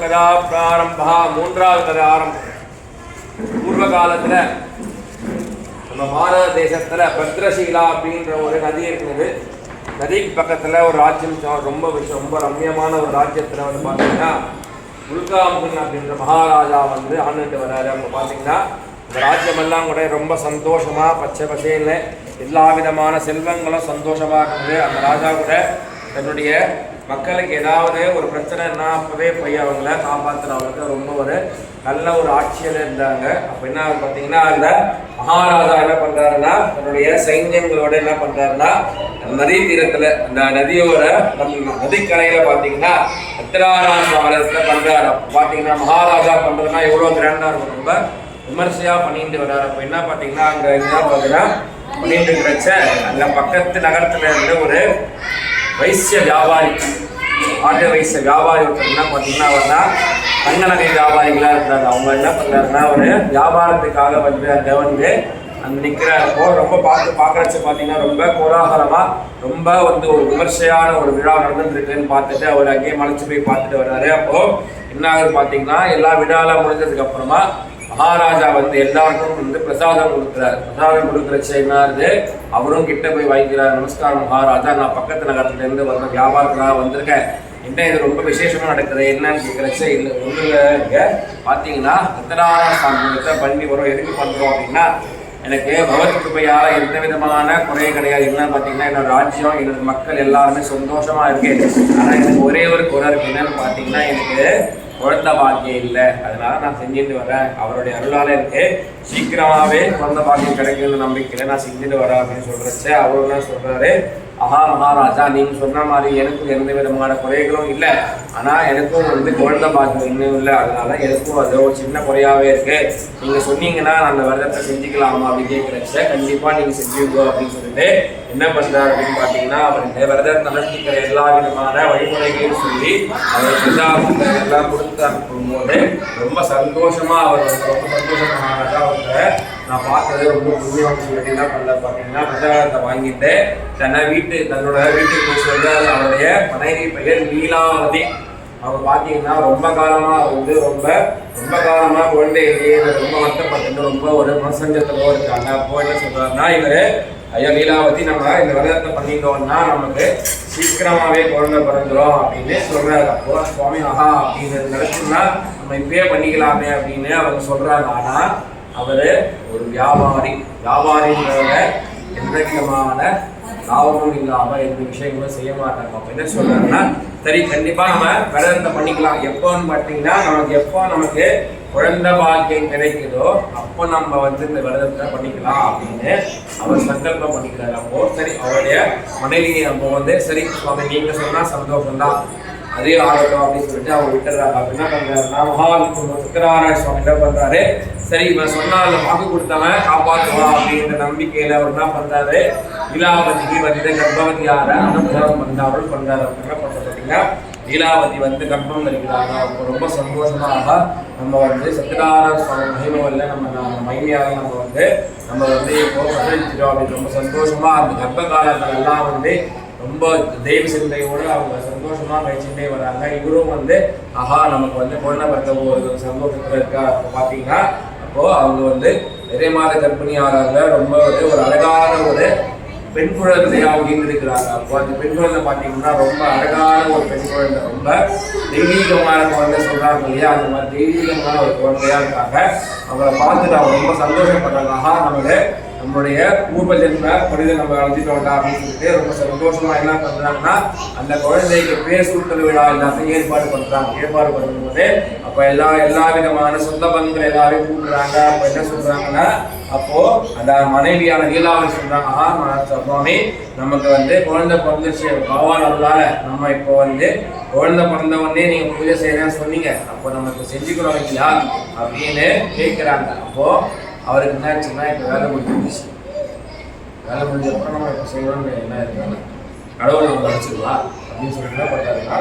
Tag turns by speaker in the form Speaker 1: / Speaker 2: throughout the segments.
Speaker 1: கதா பிராரம்பா மூன்றாவது கதை ஆரம்பம். பூர்வ காலத்துல நம்ம பாரத தேசத்துல பத்ரசீலா அப்படின்ற ஒரு நதி இருக்குது. நதிக்கு பக்கத்துல ஒரு ராஜ்யம் ரொம்ப ரம்மியமான ஒரு ராஜ்யத்துல வந்து பாத்தீங்கன்னா உல்காமுகன் அப்படின்ற மகாராஜா வந்து ஆண்டுட்டு வர்றாரு. அவங்க பாத்தீங்கன்னா இந்த ராஜ்யமெல்லாம் கூட ரொம்ப சந்தோஷமா பச்சை பசேல்னு எல்லா விதமான செல்வங்களும் சந்தோஷமா இருக்குது. அந்த ராஜா கூட தன்னுடைய மக்களுக்கு ஏதாவது ஒரு பிரச்சனைன்னா அப்பவே போய் அவங்கள காப்பாற்றுறவங்களுக்கு ரொம்ப ஒரு நல்ல ஒரு ஆட்சியில் இருந்தாங்க. அப்போ என்ன பார்த்தீங்கன்னா அந்த மகாராஜா என்ன பண்ணுறாருன்னா தன்னுடைய சைன்யங்களோட என்ன பண்ணுறாருன்னா நதி தீரத்தில் அந்த நதியோட நதிக்கரையில் பார்த்தீங்கன்னா உத்தராராஜத்தில் பண்ணுறாரு. அப்போ பார்த்தீங்கன்னா மகாராஜா பண்ணுறதுனா எவ்வளோ கிராண்டாக இருக்கும், ரொம்ப விமர்சையாக பண்ணிட்டு வர்றாரு. அப்போ என்ன பார்த்தீங்கன்னா அங்கே என்ன பார்த்தீங்கன்னா பண்ணிட்டு இருக்கிறச்ச அந்த பக்கத்து நகரத்தில் இருந்து ஒரு வைசிய வியாபாரி ஆட்டு வைசிய வியாபாரி ஒருத்தர் என்ன பார்த்தீங்கன்னா அவர் தான் தங்க நகை வியாபாரிகளாக இருக்கிறாங்க. அவங்க என்ன பண்ணுறாருன்னா ஒரு வியாபாரத்துக்காக வந்து அங்கே அந்த நிற்கிறாருப்போ ரொம்ப பார்க்குறச்சு பார்த்தீங்கன்னா ரொம்ப கோலாகலமாக ரொம்ப வந்து ஒரு விமர்சையான ஒரு விழா நடந்துருக்குன்னு பார்த்துட்டு அவர் அங்கேயே மலைச்சு போய் பார்த்துட்டு வர்றாரு. அப்போது என்ன ஆகுது பார்த்தீங்கன்னா எல்லா விழாலாம் முடிஞ்சதுக்கு அப்புறமா மகாராஜா வந்து எல்லாருக்கும் வந்து பிரசாதம் கொடுக்குறாரு. பிரசாதம் கொடுக்குறச்சு என்னாருது அவரும் கிட்ட போய் வாங்கிக்கிறார். நமஸ்காரம் மகாராஜா, நான் பக்கத்து நகரத்துலேருந்து வந்த வியாபாரத்துக்காக வந்திருக்கேன், என்ன இது ரொம்ப விசேஷமாக நடக்குது என்னன்னு கேட்குறச்ச இல்லை ஒன்றுங்க பார்த்தீங்கன்னா உத்தராராஜ பண்ணி வரும் எதுக்கு பண்ணுறோம் அப்படின்னா எனக்கு பகவத் கிருபையால் எந்த விதமான குறைய கிடையாது. என்னன்னு பார்த்தீங்கன்னா என்னோட ராஜ்யம் என்னோட மக்கள் எல்லாருமே சந்தோஷமாக இருக்கு. ஆனால் எனக்கு ஒரே ஒரு குறை இருக்கு, என்னன்னு பார்த்தீங்கன்னா எனக்கு குழந்தை பாக்கியம் இல்லை. அதனால நான் செஞ்சுட்டு வரேன். அவருடைய அருளால் எனக்கு சீக்கிரமாகவே குழந்தை பாக்கியம் கிடைக்கும்னு நம்பிக்கையில் நான் செஞ்சுட்டு வரேன் அப்படின்னு சொல்கிறச்ச அவரு என்ன சொல்கிறாரு, ஆஹா மகாராஜா, நீங்கள் சொன்ன மாதிரி எனக்கும் எந்த விதமான குறைகளும் இல்லை, ஆனால் எனக்கும் வந்து குழந்தை பாக்கியம் இன்னும் இல்லை. அதனால எனக்கும் அது ஒரு சின்ன குறையாகவே இருக்குது. நீங்கள் சொன்னீங்கன்னா நான் அந்த விரதத்தை செஞ்சுக்கலாமா அப்படின்னு கேட்குறச்ச கண்டிப்பாக நீங்கள் செஞ்சுக்கோ அப்படின்னு சொல்லிட்டு என்ன பண்ணுறாரு அப்படின்னு பார்த்தீங்கன்னா அவருடைய விரதத்தை நடத்திக்கிற எல்லா விதமான வழிமுறைகளையும் சொல்லி அவர் எல்லாம் கொடுத்து அனுப்பும்போது ரொம்ப சந்தோஷமாக அவர் ரொம்ப சந்தோஷமாக அவங்க நான் பார்த்தது ரொம்ப புண்ணியம் சொல்லிட்டு என்ன பண்ணல பார்த்தீங்கன்னா பிரசாதத்தை வாங்கிட்டு தன்னோட வீட்டுக்கு போய் சொல்றாரு. அவருடைய மனைவி பெயர் லீலாவதி. அவங்க பார்த்தீங்கன்னா ரொம்ப காலமாக வந்து ரொம்ப காலமாக குழந்தை ரொம்ப வருத்தப்பட்டு ரொம்ப ஒரு மனசஞ்சத்தோடு இருக்காங்க. அப்போ என்ன சொல்றாருன்னா இவர் ஐயா லீலாவதி, நம்ம இந்த விரதத்தை பண்ணிட்டோம்னா நமக்கு சீக்கிரமாகவே குழந்தை பிறந்துடும் அப்படின்னு சொல்றாரு. அப்போ சுவாமி ஆஹா அப்படின்னு நினைச்சோம்னா நம்ம இப்பயே பண்ணிக்கலாமே அப்படின்னு அவங்க சொல்றாங்க. ஆனால் அவர் ஒரு வியாபாரின்றவங்க எந்த விதமான லாபமும் இல்லாமல் எந்த விஷயங்களும் செய்ய மாட்டாங்க. அப்போ என்ன சொல்றாங்கன்னா சரி கண்டிப்பாக நம்ம விரதத்தை பண்ணிக்கலாம். எப்போன்னு பார்த்தீங்கன்னா நமக்கு குழந்தை பாக்கியம் கிடைக்குதோ அப்போ நம்ம வந்து இந்த விரதத்தை பண்ணிக்கலாம் அப்படின்னு அவர் சங்கல்பம் பண்ணிக்கிறாரு. அப்போ சரி அவருடைய மனைவியை நம்ம வந்து சரி சுவாமி நீங்கள் சொன்னால் சந்தோஷம்தான், அதே ஆகட்டும் அப்படின்னு சொல்லிட்டு அவங்க விட்டுறாங்க. அப்போ என்ன பண்றாருன்னா மகாவிஷ்ணு சுக்கராராய சுவாமி என்ன பண்றாரு, சரி இவன் சொன்னால் வாக்கு கொடுத்தவன் காப்பாற்றுவான் அப்படின்ற நம்பிக்கையில அவர் என்ன பண்றாரு, லீலாவதிக்கு வந்து கர்ப்பவதியார அனுகிரகம் பண்ணாமல் பண்றாரு. என்ன பண்றது பார்த்தீங்கன்னா லீலாவதி வந்து கர்ப்பம் தரிக்கிறாங்க. அப்போ ரொம்ப சந்தோஷமாக நம்ம வந்து சத்யநாராயண சுவாமி மகிமவல்ல நம்ம மகிமையாக நம்ம வந்து இப்போ பதினஞ்சிடும் அப்படின்னு ரொம்ப சந்தோஷமா அந்த கர்ப்ப காலங்கள் எல்லாம் வந்து ரொம்ப தெய்வ சிந்தையோடு அவங்க சந்தோஷமா கழிச்சுட்டே வராங்க. இவரும் வந்து ஆஹா நமக்கு வந்து குழந்தை பிறந்த ஒரு சந்தோஷத்துல இருக்கா. அப்போ பார்த்தீங்கன்னா அப்போ அவங்க வந்து நிறைய மாத கர்ப்பிணி ஆகிறாங்க. ரொம்ப வந்து ஒரு அழகான ஒரு பெண் குழந்தையாக இருக்கிறாங்க. அப்போ அந்த பெண் குழந்தை பார்த்தீங்கன்னா ரொம்ப அழகான ஒரு பெண் குழந்தை, ரொம்ப தெய்வீகமான குழந்தை சொல்றாங்க இல்லையா, அந்த மாதிரி தெய்வீகமான ஒரு குழந்தையா இருக்காங்க. அவங்களை பார்த்துட்டு அவங்க ரொம்ப சந்தோஷப்படுறாங்க. ஆஹா நம்மளுடைய பூர்வ ஜென்ம புனித நம்ம அழைச்சிட்டோம்டா அப்படின்னு சொல்லிட்டு ரொம்ப சந்தோஷமா என்ன பண்றாங்கன்னா அந்த குழந்தைக்கு பேர் சூட்டல் விழா எல்லாத்தையும் ஏற்பாடு பண்ணும்போது அப்போ எல்லா விதமான சொந்த பந்தங்கள் எல்லாரையும் கூப்பிடுறாங்க. அப்போ என்ன சொல்றாங்கன்னா அப்போ அந்த மனைவியான லீலாவதி சொல்றாங்க, ஆஹா சுவாமி நமக்கு வந்து குழந்தை பிறந்துச்சு பகவான் அருளால நம்ம இப்போ வந்து குழந்தை பிறந்த உடனே நீங்க பூஜை செய்யறேன்னு சொன்னீங்க, அப்போ நமக்கு செஞ்சுக்கிறோம் இல்லையா அப்படின்னு கேட்கிறாங்க. அப்போ அவருக்கு என்ன ஆச்சுன்னா இப்போ வேலை முடிஞ்சிருச்சு. வேலை முடிஞ்சப்பறம் நம்ம இப்போ செய்யணும்னு என்ன இருக்காங்க கடவுள் நம்ம அழைச்சிடுவா அப்படின்னு சொல்லிட்டு என்ன பண்ணுறாருன்னா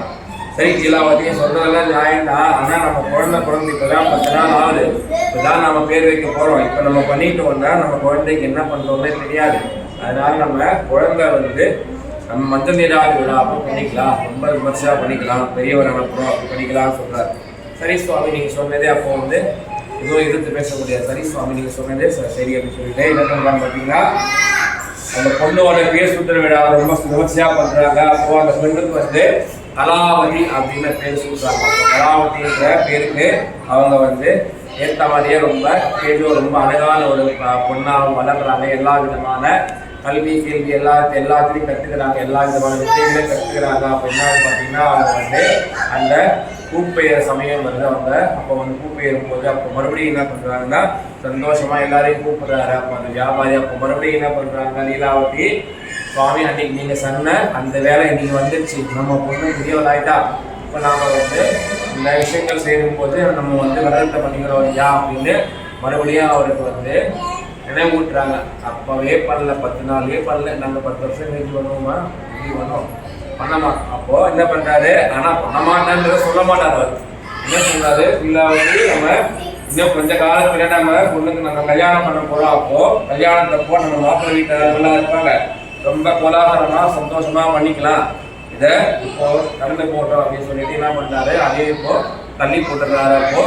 Speaker 1: சரி லீலாவதியை சொல்றதெல்லாம் நியாயம் தான், ஆனால் நம்ம குழந்தை பிறந்து இப்போதான் 10 நாள் ஆகுது, இப்போதான் நம்ம பேர் வைக்க போகிறோம். இப்போ நம்ம பண்ணிட்டோம்னா நம்ம குழந்தைக்கு என்ன பண்ணுறோம்னே தெரியாது. அதனால நம்ம குழந்தை வந்து நம்ம மஞ்சள் நீராடி விழா அப்போ பண்ணிக்கலாம், ரொம்ப விமர்சையாக பண்ணிக்கலாம், பெரியவர் அனுப்புகிறோம் அப்படி பண்ணிக்கலாம்னு சொல்கிறார். சரி சுவாமி நீங்கள் சொன்னதே அப்போ வந்து எதுவும் எதிர்த்து பேச முடியாது. சரி சுவாமி நீங்கள் சொன்னதே சரி அப்படின்னு சொல்லிட்டு என்ன பண்ணுறாங்க பார்த்தீங்கன்னா, அந்த பொண்ணோட பேர் சுற்றுற விழா ரொம்ப விமர்சையாக பண்ணுறாங்க. அப்போது அந்த பெண்ணுக்கு வந்து கலாவதி அப்படின்னு பேர் சொல்கிறாங்க. கலாவதின்ற பேருக்கு அவங்க வந்து ஏற்ற மாதிரியே ரொம்ப ரொம்ப அழகான ஒரு பொண்ணாக வளர்க்குறாங்க. எல்லா விதமான கல்வி கேள்வி எல்லாத்தையும் கற்றுக்கிறாங்க. எல்லா விதமான விஷயங்களையும் கற்றுக்கிறாங்க. அப்போ என்ன பார்த்தீங்கன்னா அவங்க வந்து அந்த கூப்பெயர் சமயம் வந்து அவங்க அப்போ வந்து கூப்பெயரும் போது அப்போ மறுபடியும் என்ன பண்ணுறாங்கன்னா சந்தோஷமாக எல்லாரையும் கூப்பிடுறாரு. அப்போ அந்த வியாபாரி அப்போ மறுபடியும் என்ன பண்ணுறாங்க, லீலாவதி சுவாமி அன்னைக்கு நீங்கள் சொன்ன அந்த வேலை இன்னைக்கு வந்துடுச்சு, நம்ம பொண்ணு பெரியவளாயிட்டா, இப்போ நாம் வந்து இந்த விஷயங்கள் செய்யும்போது நம்ம வந்து விரதத்தை பண்ணிக்கிறோம் இல்லையா அப்படின்னு மறுபடியும் அவருக்கு வந்து நினைவூட்டுறாங்க. அப்போவே பண்ணல, 10 நாள்லேயே பண்ணல, நாங்கள் 10 வருஷம் கழிச்சு பண்ணுவோமா இப்படி பண்ணோம் பண்ணமா. அப்போது என்ன பண்ணுறாரு, ஆனால் பண்ண மாட்டேன்றத சொல்ல மாட்டார். அவர் என்ன சொல்கிறாரு, இல்லை வந்து நம்ம இன்னும் கொஞ்ச காலத்துல நம்ம பொண்ணுக்கு நம்ம கல்யாணம் பண்ண போகிறோம். அப்போது கல்யாணத்தப்போ நம்ம மாப்பிள்ளை வீட்டில் இருப்பாங்க, ரொம்ப கோலாகலமாக சந்தோஷமாக பண்ணிக்கலாம், இதை இப்போ கலந்து போட்டோம் அப்படின்னு சொல்லிட்டு என்ன பண்ணுறாரு, அதே இப்போ தள்ளி போட்டுறாரு. அப்போ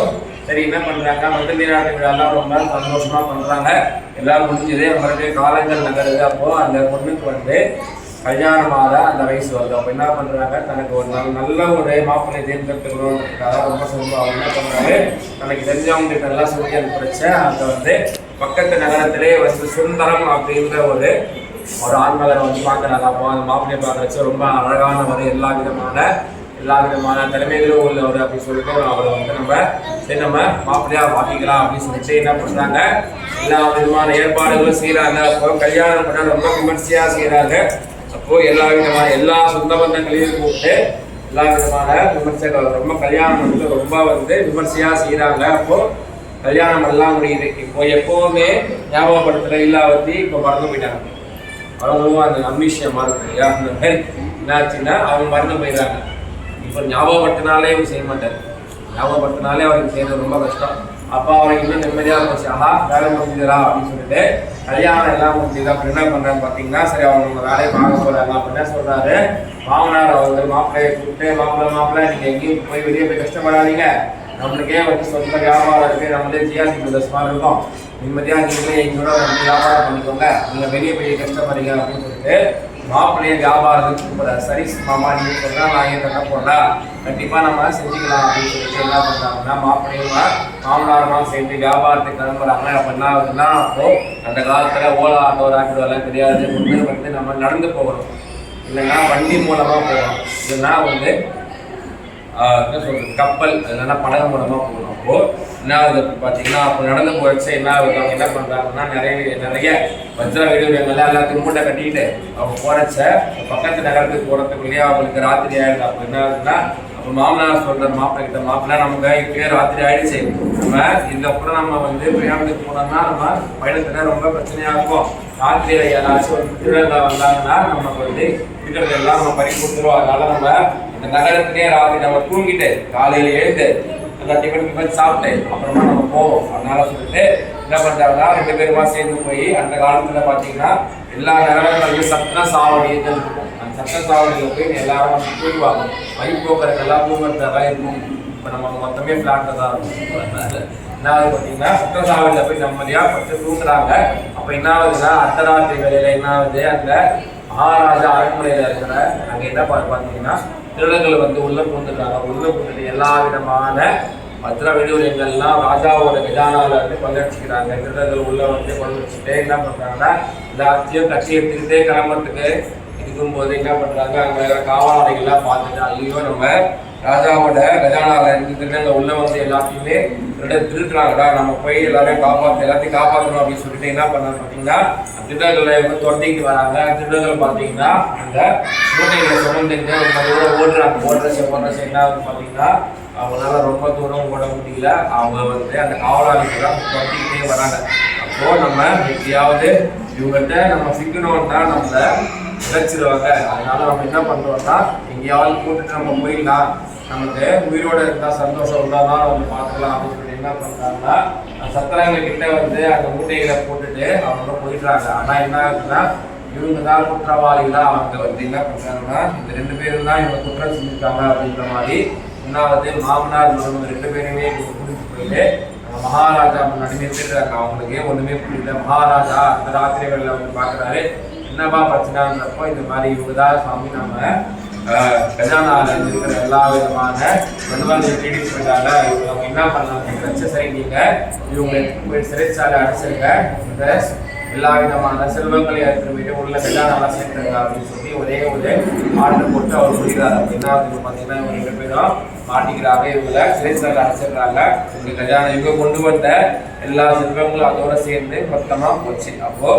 Speaker 1: சரி என்ன பண்ணுறாங்க, மஞ்சள் நீராட்டு விழாலாம் ரொம்ப சந்தோஷமாக பண்ணுறாங்க. எல்லாம் முடிஞ்சது, மறுபடியும் காலங்கள் நகருது. அப்போது அந்த பொண்ணுக்கு வந்து கல்யாணமாக அந்த வயசு வருது. அப்போ என்ன பண்ணுறாங்க, தனக்கு ஒரு நல்ல ஒரு மாப்பிள்ளை தேர்ந்தெடுத்துக்கணுன்றதுக்காக ரொம்ப சொல்லுவோம். அவங்க என்ன பண்ணுறாரு, தனக்கு தெரிஞ்சவங்ககிட்ட எல்லாம் சொல்லி அனுப்பிச்ச அங்கே வந்து பக்கத்து நகரத்திலே வந்து சுந்தரம் அப்படின்ற ஒரு ஆண்மகரை வந்து பார்க்குறாங்க. அப்போ அந்த மாப்பிள்ளையை பார்க்குறச்சு ரொம்ப அழகான ஒரு எல்லா விதமான திறமைகளும் உள்ளவர் அப்படின்னு சொல்லிட்டு அவரை வந்து நம்ம மாப்பிள்ளையாக பார்த்திக்கலாம் அப்படின்னு சொல்லிட்டு என்ன பண்ணுறாங்க, எல்லா விதமான ஏற்பாடுகளும் செய்கிறாங்க. அப்போ கல்யாணம் பண்ண ரொம்ப விமர்சையாக செய்கிறாங்க. அப்போது எல்லா சொந்த பந்தங்களையும் கூப்பிட்டு எல்லா விதமான விமர்சைகள் ரொம்ப கல்யாணம் வந்து ரொம்ப வந்து விமர்சையாக செய்கிறாங்க. அப்போது கல்யாணம் எல்லாம் முடியுது. இப்போ எப்போவுமே ஞாபகப்படுத்துகிற இல்லாவத்தி இப்போ மறந்து போயிட்டாங்க. அவங்களும் அந்த அம்பிஷியமாக இருக்கு இல்லையா, அந்த மாதிரி என்னாச்சுன்னா அவங்க மறந்து போயிடுறாங்க. இப்போ ஞாபகப்படுத்தினாலே இவங்க செய்ய மாட்டார், ஞாபகப்படுத்தினாலே அவருக்கு செய்யறது ரொம்ப கஷ்டம். அப்போ அவருக்கு இன்னும் நிம்மதியாக போச்சு, ஆஹா வேலை முடிஞ்சுதா அப்படின்னு சொல்லிட்டு கல்யாணம் எல்லாம் முடிஞ்சுதா. அப்படி என்ன பண்ணுறாங்க பார்த்தீங்கன்னா, சரி அவங்க வேலையை பார்க்க போகிறாங்க. அப்போ என்ன சொல்கிறாரு, மாமனார் அவங்க மாப்பிள்ளையை கூப்பிட்டு, மாப்பிள்ளை நீங்கள் எங்கேயும் போய் வெளியே போய் கஷ்டப்படாதீங்க, நம்மளுக்கே வந்து சொந்த வியாபாரம் இருக்குது, நம்மளே ஜிஆர்டி பிரதர்ஸ் மாதிரி இருக்கும், நிம்மதியாக நீங்களே எங்களோட வந்து வியாபாரம் பண்ணிக்கோங்க, நீங்கள் வெளியே போய் கஷ்டப்படுறீங்க அப்படின்னு சொல்லிட்டு மாப்பிள்ளையை வியாபாரத்துக்கு கூப்பிட்றாரு. சரி மாமா நீங்கள் சொன்னால் நான் ஏன் தட்ட போடா, கண்டிப்பாக நம்ம செஞ்சுக்கலாம் அப்படின்னு சொல்லிட்டு என்ன பண்ணுறாங்கன்னா மாப்பிள்ளையும் மாமனாரமாக சேர்ந்து வியாபாரத்துக்கு கிளம்புறாங்க. அப்போ என்ன ஆகுதுன்னா, அப்போது அந்த காலத்தில் ஓலா ஆட்டோ ராப்பிடோ எல்லாம் தெரியாது, முன்னே வந்து நம்ம நடந்து போகணும், இல்லைன்னா வண்டி மூலமாக போகணும், இல்லைன்னா வந்து என்ன சொல்கிறது கப்பல் இல்லைன்னா படகு மூலமாக போகணும். அப்போது என்ன ஆகுது பார்த்தீங்கன்னா, அப்போ நடந்து போச்சு என்ன ஆகுது, அவங்க என்ன பண்ணுறாங்கன்னா நிறைய வஜ்ர வீடுகள்லாம் எல்லாத்தையும் மூட்டை கட்டிக்கிட்டு அவங்க போகிறச்ச பக்கத்து நகரத்துக்கு போகிறதுக்குள்ளேயே அவங்களுக்கு ராத்திரி ஆகிடுது. அப்போ என்ன ஆகுதுன்னா, அப்போ மாமனார் சொல்கிற மாப்பிள்ளை நமக்கு இப்பயே ராத்திரி ஆகிடுச்சு, நம்ம இதுக்கப்புறம் நம்ம வந்து பிரயாணத்துக்கு போனோம்னா நம்ம பயணத்தில் ரொம்ப பிரச்சனையாக இருக்கும், ராத்திரியில் யாராச்சும் ஒரு திருடர்கள் வந்தாங்கன்னா நமக்கு வந்து இருக்கிறது எல்லாம் நம்ம பறி கொடுத்துருவோம். அதனால நம்ம இந்த நகரத்திலே ராத்திரி நம்ம தூங்கிட்டு காலையில் எழுந்து அந்த டிஃபன் சாப்பிட்டு அப்புறமா நம்ம போவோம். அதனால சொல்லிட்டு என்ன பண்ணுறாங்கன்னா 2 பேருமா சேர்ந்து போய் அந்த காலத்தில் பார்த்தீங்கன்னா எல்லா நகரங்களும் சத்திர சாவடிகள் இருக்கும். அந்த சத்திர சாவடியில் போய் எல்லாரும் தூங்குவாங்க, வழிபோக்கரெல்லாம் தூங்குறதுக்காக இருக்கும். இப்போ நம்ம மொத்தமே ஃப்ளாட்டில் தான் இருக்கும். என்ன ஆகுது பார்த்தீங்கன்னா சத்திர சாவடியில் போய் நிம்மதியாக பட்டு தூங்குறாங்க. அப்போ என்ன ஆகுதுன்னா அர்த்தராத்திரி வேலையில் என்ன ஆகுது, அந்த மகாராஜா அரண்மனையில் இருக்கிற அங்கே என்ன பார்த்தீங்கன்னா திருடர்கள் வந்து உள்ளே பூந்துட்டாங்க. உள்ளே பூந்துட்டு எல்லா விதமான பத்திர விடுதலைகள்லாம் ராஜாவோட கஜானாவில் வந்து பங்கடிச்சுக்கிறாங்க. திருடர்கள் உள்ளே வந்து கொண்டு வச்சுட்டு என்ன பண்ணுறாங்கன்னா எல்லாத்தையும் கட்சி எடுத்துக்கிட்டே கிளம்புறதுக்கு இருக்கும்போது என்ன பண்ணுறாங்க, அங்கே காவலாளிகள்லாம் பார்த்துட்டு ஐயோ நம்ம ராஜாவோட கஜானாவில் இருந்து திருடங்கள் உள்ளே வந்து எல்லாத்தையுமே திருடுறாங்கடா, நம்ம போய் எல்லாத்தையும் காப்பாற்றணும் அப்படின்னு சொல்லிட்டு என்ன பண்ணாங்க பார்த்தீங்கன்னா திருடர்களை வந்து துரத்திக்கிட்டு வராங்க. திருடர்கள் பார்த்தீங்கன்னா அந்த மூட்டைகளை சுமந்துட்டு ரொம்ப தூரம் ஓடுறச்சு என்ன ஆகுது பார்த்தீங்கன்னா அவங்களால ரொம்ப தூரம் ஓட முடியல. அவங்க வந்து அந்த காவலாளிகள்லாம் துரத்திக்கிட்டே வராங்க. அப்போது நம்ம எப்படியாவது இவங்ககிட்ட நம்ம சிக்கணும்னா நம்மளை இழைச்சிருவாங்க. அதனால நம்ம என்ன பண்ணுறோம்னா எங்கேயாவது போட்டுட்டு நம்ம போயிடலாம், நமக்கு உயிரோடு இருந்தால் சந்தோஷம் இருந்தாலும் வந்து பார்த்துக்கலாம் அப்படின்னு சொல்லி என்ன பண்ணுறாங்கன்னா சத்திரங்கக்கிட்ட வந்து அந்த மூட்டைகளை போட்டுட்டு அவங்க போயிடுறாங்க. ஆனால் என்ன ஆகுதுன்னா இவங்க தான் குற்றவாளிகளாக அவங்க வந்து என்ன பண்ணுறாங்கன்னா இந்த 2 பேரும் தான் இவங்க குற்றம் செஞ்சுருக்காங்க அப்படின்ற மாதிரி ஒன்றாவது மாமனார் மருமகன் 2 பேருமே கூட்டிட்டு போயிட்டு மகாராஜா முன்னாடி நிறுத்திடுறாங்க. அவங்களுக்கு ஒன்றுமே புரியல. மகாராஜா அந்த ராத்திரிகளில் வந்து பார்க்குறாரு, என்னப்பா பிரச்சனைன்றப்போ இந்த மாதிரி இவங்க தான் சுவாமி நம்ம கஜானாவில் இருக்கிற எல்லா விதமான மனுவாங்க தேடி போயிட்டாங்க, இவங்க அவங்க என்ன பண்ணாங்க, சரி நீங்கள் இவங்களுக்கு போய் சிறைச்சாலை அடைச்சிருக்க, இந்த எல்லா விதமான செல்வங்களை எடுத்துட்டு போயிட்டு உள்ள கஜானாலாம் சேர்த்துருங்க அப்படின்னு சொல்லி ஒரே ஒரு ஆர்டர் போட்டு அவர் முடிகிறார். அப்படின்னா அதுக்கு பார்த்தீங்கன்னா இவங்க 2 பேரும் மாட்டிக்கிறாங்க, இவங்களை சிறைச்சாலை அடைச்சிடுறாங்க. இவங்க கஜானா இவங்க கொண்டு வந்த எல்லா செல்வங்களும் அதோட சேர்ந்து மொத்தமாக போச்சு. அப்போ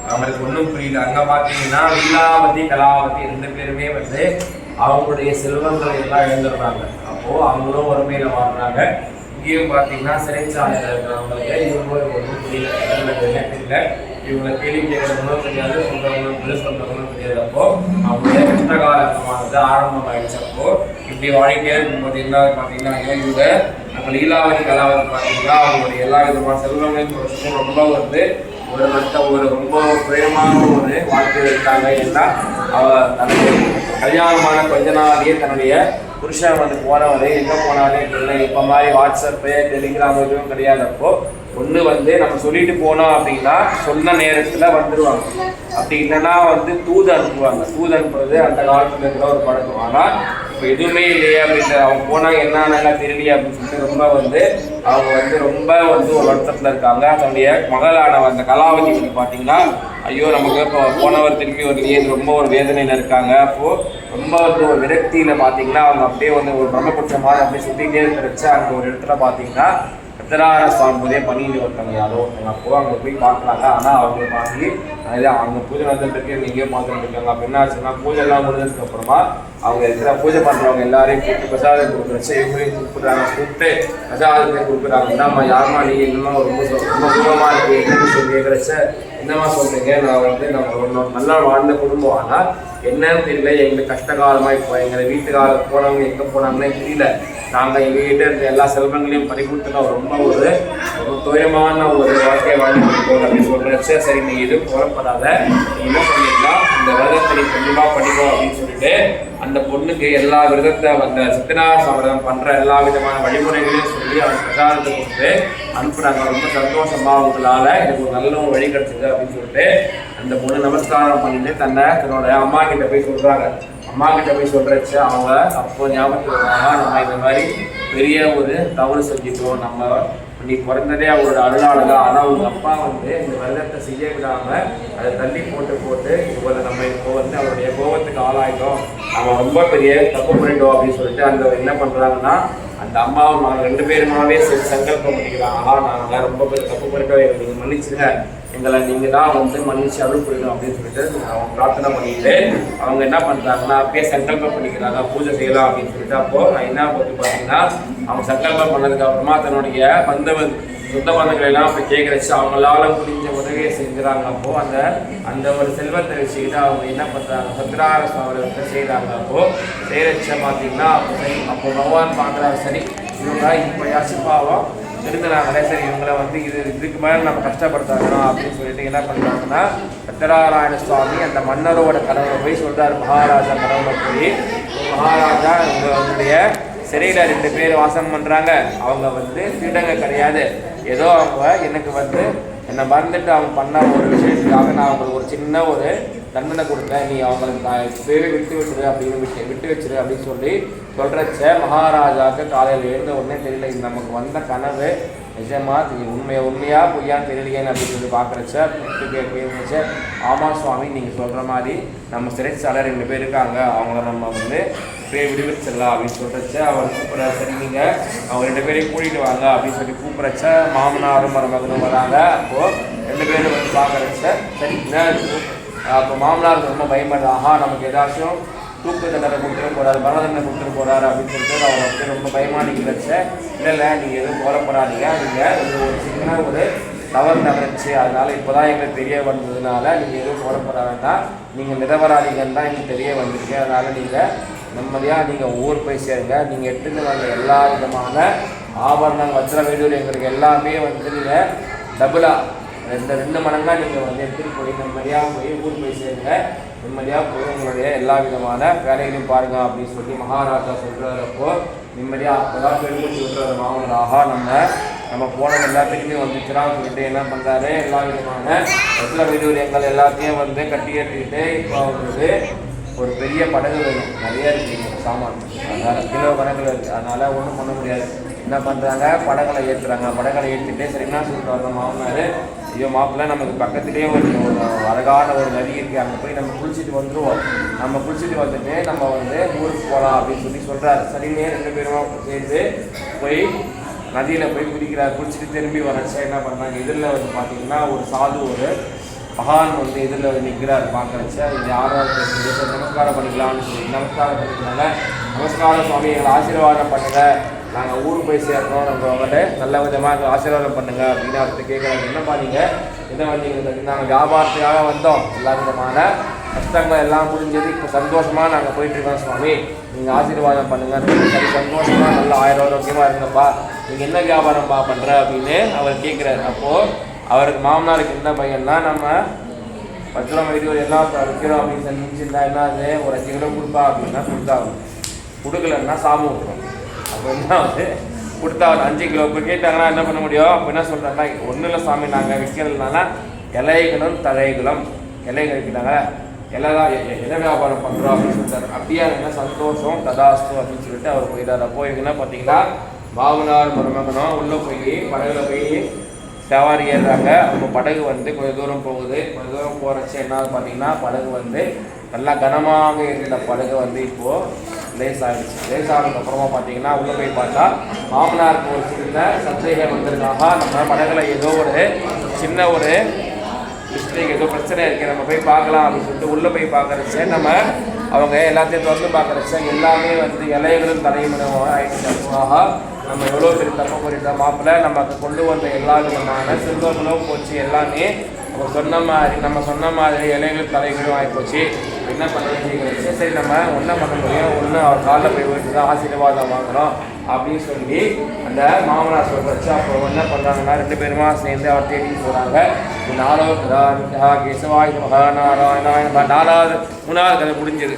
Speaker 1: அவங்களுக்கு ஒன்றும் புரியல. அங்கே பார்த்தீங்கன்னா லீலாவதி கலாவதி 2 பேருமே வந்து அவங்களுடைய செல்வங்களை எல்லாம் இழந்துடுறாங்க. அப்போ அவங்களும் வறுமையில வாழ்றாங்க. இங்கேயும் பார்த்தீங்கன்னா சிறைச்சாலையில் இருக்கிறவங்களுக்கு இவங்களுக்கு ஒன்றும் புரியல, தெரியல. இவங்களை கேள்வி கேட்கறவங்களும் தெரியாது, சொல்றவங்களும் சொல்றவங்களும் தெரியாதப்போ அவங்களுடைய கஷ்டகாலமானது ஆரம்பமாயிடுச்சப்போ இப்படி வாழ்க்கையே இருக்கும்போது என்ன பார்த்தீங்கன்னா இவங்க நம்ம லீலாவதி கலாவதி பார்த்தீங்கன்னா அவங்களுடைய எல்லா விதமான செல்வங்களையும் ரொம்ப வந்து ஒரு ரொம்ப பிரேமான ஒரு வாழ்க்கையில் இருக்காங்க. ஏன்னா அவ தன்னுடைய கல்யாணமான கொஞ்ச நாளையே தன்னுடைய புருஷன் வந்து போனவரே எங்கே போனாலே இல்லை. இப்போ மாதிரி வாட்ஸ்அப்பு டெலிகிராம் எதுவும் கிடையாதப்போ ஒன்று வந்து நம்ம சொல்லிட்டு போனோம் அப்படின்னா சொன்ன நேரத்தில் வந்துடுவாங்க. அப்படி இல்லைன்னா வந்து தூது அனுப்புவாங்க. தூது அனுப்புறது அந்த காலத்தில் இருக்கிற ஒரு பழக்கம். ஆனால் இப்போ எதுவுமே இல்லையே அப்படின்ற அவங்க போனாங்க என்னன்னா தெரியலையே அப்படின்னு சொல்லிட்டு அவங்க வந்து ரொம்ப வந்து ஒரு வருத்தத்தில் இருக்காங்க. தன்னுடைய மகளான அந்த கலாவதி வந்து பார்த்தீங்கன்னா ஐயோ நமக்கு இப்போ போனவர் திரும்பி வரலையே ரொம்ப ஒரு வேதனையில் இருக்காங்க. அப்போது ரொம்ப வந்து ஒரு விரக்தியில் பார்த்தீங்கன்னா அவங்க அப்படியே வந்து ஒரு பிரம்மபுட்சமாக அப்படியே சுற்றிக்கிட்டே இருக்கிறச்ச அங்கே ஒரு இடத்துல பார்த்தீங்கன்னா சத்யநாராயண சுவாமி பூஜை பண்ணிட்டு ஒருத்தவங்க யாரோ ஒருத்தவங்க. அப்போ அங்கே போய் பார்க்குறாங்க. ஆனால் அவங்க பார்த்து அவங்க பூஜை நடந்துட்டு நீங்களே பார்த்துட்டு இருக்காங்க. அப்போ என்ன ஆச்சுன்னா பூஜைலாம் முடிஞ்சதுக்கு அப்புறமா அவங்க இருக்கிற பூஜை பண்ணுறவங்க எல்லாரையும் கூப்பிட்டு பிரசாதம் கொடுக்குறச்சு இவங்களையும் கூப்பிடுறாங்க. கூப்பிட்டு பிரசாதத்தை கொடுக்குறாங்க. என்னம்மா யாருமா நீ இன்னும் ரொம்ப சுகமாக இருக்கு என்னன்னு சொல்லி கேட்குறச்ச என்னம்மா சொல்றீங்க, நான் வந்து நம்ம நல்லா வாழ்ந்த குடும்பம். ஆனால் என்னன்னு தெரியல, எங்களுக்கு கஷ்டகாலமாக இப்போ எங்களை வீட்டுக்கார போனவங்க எங்கே போனாங்கன்னே தெரியல. நாங்கள் எங்கள் கிட்ட இருந்த எல்லா செல்வங்களையும் பறிகொடுத்துனா ரொம்ப ஒரு துயரமான ஒரு வாழ்க்கையை வாழ்ந்துருக்கோம் அப்படின்னு சொல்கிறச்ச சரி நீ எதுவும் புறப்படாத, நீ என்ன பண்ணிக்கலாம் இந்த விரதத்தை நீ கண்டிப்பாக பண்ணிக்கோ அப்படின்னு சொல்லிட்டு அந்த பொண்ணுக்கு எல்லா விரதத்தை அந்த சத்யநாராயண விரதம் பண்ணுற எல்லா விதமான வழிமுறைகளையும் சொல்லி அவங்க பிரசாதத்தை கொடுத்து அனுப்புகிறாங்க. ரொம்ப சந்தோஷமாக உங்களால் எனக்கு ஒரு நல்ல ஒரு வழி கிடச்சிது அப்படின்னு சொல்லிட்டு அந்த பொண்ணு நமஸ்காரம் பண்ணிட்டு தன்னோட அம்மா கிட்ட போய் சொல்கிறாங்க. அம்மா கிட்ட போய் சொல்கிறச்ச அவங்க அப்போ ஞாபகத்துக்கு வராங்க, நம்ம இந்த மாதிரி பெரிய ஒரு தவறு செஞ்சிட்டோம், நம்ம நீ பிறந்ததே அவரோட அருளாளர் தான். ஆனால் அவங்க அப்பா வந்து இந்த விரதத்தை செய்ய விடாமல் அதை தள்ளி போட்டு இவரை நம்ம இப்போ வந்து அவருடைய கோபத்துக்கு ஆளாயிட்டோம், நம்ம ரொம்ப பெரிய தப்பு பண்ணிட்டோம் அப்படின்னு சொல்லிட்டு அந்த என்ன பண்ணுறாங்கன்னா அந்த அம்மாவும் நாங்கள் 2 பேருமாவே சங்கல்பம் பண்ணிக்கிறாங்க. நாங்கள் ரொம்ப பெரிய தப்பு பண்ணிட்டோம், நீங்கள் மன்னிச்சுங்க, எங்களை நீங்கள் தான் வந்து மன்னிச்சு அருள் புரியணும் அப்படின்னு சொல்லிட்டு அவங்க பிரார்த்தனை பண்ணிட்டு அவங்க என்ன பண்ணுறாங்கன்னா அப்பயே சங்கல்பம் பண்ணிக்கிறாங்க பூஜை செய்யலாம் அப்படின்னு சொல்லிட்டு. அப்போது நான் என்ன போட்டு பார்த்தீங்கன்னா அவங்க சங்கல்பம் பண்ணதுக்கு அப்புறமா தன்னுடைய சொந்த பந்தங்கள் எல்லாம் போய் கேட்குறச்சு அவங்களால முடிஞ்ச உதவியை செஞ்சுறாங்க. அப்போது அந்த ஒரு செல்வத்தை வச்சுக்கிட்டு அவங்க என்ன பண்ணுறாங்க சத்யநாராயண சுவாமி செய்கிறாங்க. அப்போது செய்கிறச்ச பார்த்தீங்கன்னா அப்போ பகவான் பார்க்குறாரு, சரி இவங்க இப்போ யாசிப்பாவும் திருந்தினாங்களே, சரி இவங்களை வந்து இதுக்கு மேலே நம்ம கஷ்டப்படுத்தாங்கணும் அப்படின்னு சொல்லிட்டு என்ன பண்ணுறாங்கன்னா சத்யநாராயண சுவாமி அந்த மன்னரோட கனவுல போய் சொல்கிறார். மகாராஜா கனவுல போய் மகாராஜா உங்களுடைய சிறையில் 2 பேர் வாசம் பண்ணுறாங்க, அவங்க வந்து திருடங்க கிடையாது, ஏதோ அவங்க எனக்கு வந்து என்னை மறந்துட்டு அவங்க பண்ண ஒரு விஷயத்துக்காக நான் அவங்களுக்கு ஒரு சின்ன ஒரு தண்டனை கொடுத்தேன், நீ அவங்களுக்கு நான் இப்போவே விட்டு வச்சிரு அப்படின்னு சொல்லி சொல்கிறச்ச மகாராஜாவுக்கு காலையில் எழுந்த உடனே தெரியல இது நமக்கு வந்த கனவு நிஜமா உண்மையாக பொய்யான்னு தெரியலையேன்னு அப்படின்னு சொல்லி பார்க்குறச்ச கேட்குறச்ச ஆமாம் சுவாமி நீங்கள் சொல்கிற மாதிரி நம்ம சிறைச்சாலை 2 பேர் இருக்காங்க, அவங்கள நம்ம வந்து இப்போயே விடுவிச்சிடலாம் அப்படின்னு சொல்கிறச்ச அவர் கூப்பிட்ற சரி நீங்கள் அவங்க 2 பேரையும் கூட்டிகிட்டு வாங்க அப்படின்னு சொல்லி கூப்பிட்றச்ச மாமனாரும் மருமகனும் வராங்க. அப்போது 2 பேரும் வந்து பார்க்குறச்ச சரி என்ன அப்போ மாமனாருக்கு ரொம்ப பயப்படுறாங்க, ஆஹா நமக்கு ஏதாச்சும் தூக்கு தண்டனை கொடுத்துட்டு போகிறாரு, மரண தண்டனை கொடுத்துட்டு போகிறாரு அப்படின்னு சொல்லிட்டு அவர் வந்து ரொம்ப பயமாக நிற்கிறச்ச இல்லை நீங்கள் எதுவும் போராடாதீங்க, நீங்கள் ஒரு சின்ன ஒரு தவறு நடந்துச்சு அதனால் இப்போ தான் எங்களுக்கு தெரிய வந்ததுனால நீங்கள் எதுவும் போராட வேண்டாம், நீங்கள் நிரபராதிகன்னு தான் எங்களுக்கு தெரிய வந்திருக்கு, அதனால் நீங்கள் நிம்மதியாக நீங்கள் ஊர் போய் சேருங்க, நீங்கள் எடுத்துகிட்டு வந்த எல்லா விதமான ஆபரணம் வஜ்ர வேலூர் எங்களுக்கு எல்லாமே வந்து நீங்கள் டபுளாக ரெண்டு மடங்காக நீங்கள் வந்து எடுத்துகிட்டு போய் நிம்மதியாக போய் ஊர் போய் சேருங்க, நிம்மதியாக போய் உங்களுடைய எல்லா விதமான வேலைகளையும் பாருங்க அப்படின்னு சொல்லி மகாராஜா சொல்கிறப்போ நிம்மதியாக அப்போதான் பெருமூச்சு விட்டுற மாமனாக நம்ம போனது எல்லாத்துக்குமே வந்துச்சுறான்னு சொல்லிட்டு என்ன பண்ணுறாரு, எல்லா விதமான எத்தனை வீடுகள் எல்லாத்தையும் வந்து கட்டி ஏற்றிக்கிட்டு இப்போ அவங்களுக்கு ஒரு பெரிய படகு வேணும், நிறைய இருக்குது சாமான், அதனால் கிலோ கணக்கில் இருக்குது, அதனால் ஒன்றும் பண்ண முடியாது. என்ன பண்ணுறாங்க, படகளை ஏற்றுறாங்க. படகளை ஏற்றிட்டு சரி என்ன சொல்லிட்டு வரணும் மாமனார், ஐயோ மாப்பிள்ள நமக்கு பக்கத்துலேயே ஒரு அழகான ஒரு நதி இருக்குது, அங்கே போய் நம்ம குளிச்சுட்டு வந்துடுவோம், நம்ம குளிச்சுட்டு வந்துட்டு நம்ம வந்து ஊருக்கு போகலாம் அப்படின்னு சொல்லி சொல்கிறாரு. சரினே 2 பேரும் சேர்ந்து போய் நதியில் போய் குடிக்கிறார். குளிச்சுட்டு திரும்பி வரச்சா என்ன பண்ணுறாங்க, இதில் வந்து பார்த்தீங்கன்னா ஒரு சாது ஒரு மகான் வந்து இதில் வந்து நிற்கிறார். பார்க்குறச்சா இது யாராவது நமஸ்காரம் பண்ணிக்கலாம்னு சொல்லி நமஸ்காரம் பண்ணிக்கிறாங்க. நமஸ்காரம் சுவாமி எங்களை ஆசீர்வாதம் பண்ணுங்க, நாங்கள் ஊருக்கு போய் சேர்க்கணும், நம்ம அவங்கள்ட்ட நல்ல விதமாக ஆசீர்வாதம் பண்ணுங்க அப்படின்னு அவர்கிட்ட கேட்குறாங்க. என்னப்பா நீங்கள் என்ன வந்தீங்க, நாங்கள் வியாபாரத்துக்காக வந்தோம், எல்லா விதமான கஷ்டங்கள் எல்லாம் முடிஞ்சது, இப்போ சந்தோஷமாக நாங்கள் போயிட்டுருக்கோம் சுவாமி, நீங்கள் ஆசீர்வாதம் பண்ணுங்க, சரி சந்தோஷமாக நல்லா ஆரோக்கியமாக இருங்கப்பா, நீங்கள் என்ன வியாபாரம்ப்பா பண்ணுற அப்படின்னு அவர் கேட்குறாரு. அப்போது அவருக்கு மாமனாருக்கு என்ன பையன்னா, நம்ம 10 கிலோ வீடு எல்லாம் விற்கிறோம் அப்படின்னு செஞ்சுருந்தா என்னது ஒரு 5 கிலோ கொடுப்பா அப்படின்னா கொடுத்தாங்க, கொடுக்கலன்னா சாமி விட்டுரும். அப்போ என்ன வந்து கொடுத்தா 5 கிலோ இப்போ கேட்டாங்கன்னா என்ன பண்ண முடியும், அப்போ என்ன சொல்கிறாங்கன்னா ஒன்றும் இல்லை சாமி, நாங்கள் விற்கிறதுனால இலைகளும் தழைகளும் இலைகள் வைக்கிறாங்க, எல்லாம் இலை வியாபாரம் பண்ணுறோம் அப்படின்னு சொல்லிட்டாரு. அப்படியே என்ன சந்தோஷம் ததாஸ்து அப்படின்னு சொல்லிட்டு அவர் போயிட்டார். அப்போ என்ன பார்த்தீங்கன்னா மாமனார் மருமகனும் உள்ளே போய் படகுல போய் சவாரி ஏறுறாங்க. அவங்க படகு வந்து கொஞ்சம் தூரம் போகுது. கொஞ்சம் தூரம் போகிறச்சு என்ன பார்த்தீங்கன்னா படகு வந்து நல்லா கனமாக இருந்த படகு வந்து இப்போது லேஸ் ஆகிடுச்சு. லேஸ் ஆனதுக்கப்புறமா பார்த்தீங்கன்னா உள்ளே போய் பார்த்தா மாமனாருக்கு ஒரு சின்ன சந்தேகம் வந்திருக்காங்க, நம்ம படகுல ஏதோ ஒரு சின்ன ஒரு மிஸ்டேக் ஏதோ பிரச்சனை இருக்குது, நம்ம போய் பார்க்கலாம் அப்படின்னு சொல்லிட்டு உள்ளே போய் பார்க்குறச்ச அவங்க எல்லாத்தையும் திறந்து பார்க்குறச்ச எல்லாமே வந்து இலைகளும் தலைமுறையும் ஆகிடுச்சு. நம்ம எவ்வளோ பெரிய தப்பு பண்ணிட்டோம் மாப்பிள்ள, நமக்கு கொண்டு வந்த எல்லா விதமான செல்வங்களும் போச்சு, எல்லாமே நம்ம சொன்ன மாதிரி இலைகளும் தலைகளும் ஆகிப்போச்சு, என்ன பண்ணுறது, சரி நம்ம ஒன்றும் பண்ண முடியும், ஒன்று அவர் காலில் போய் போயிட்டு தான் ஆசீர்வாதம் வாங்குகிறோம் அப்படின்னு சொல்லி அந்த மாமனார் சொல்கிறச்சு. அப்போ என்ன பண்ணுறாங்கன்னா 2 பேருமா சேர்ந்து அவர் தேடி போகிறாங்க. 4வது கேசவாயுத மகாநாராயணாய 4வது 3வது கதை முடிஞ்சது.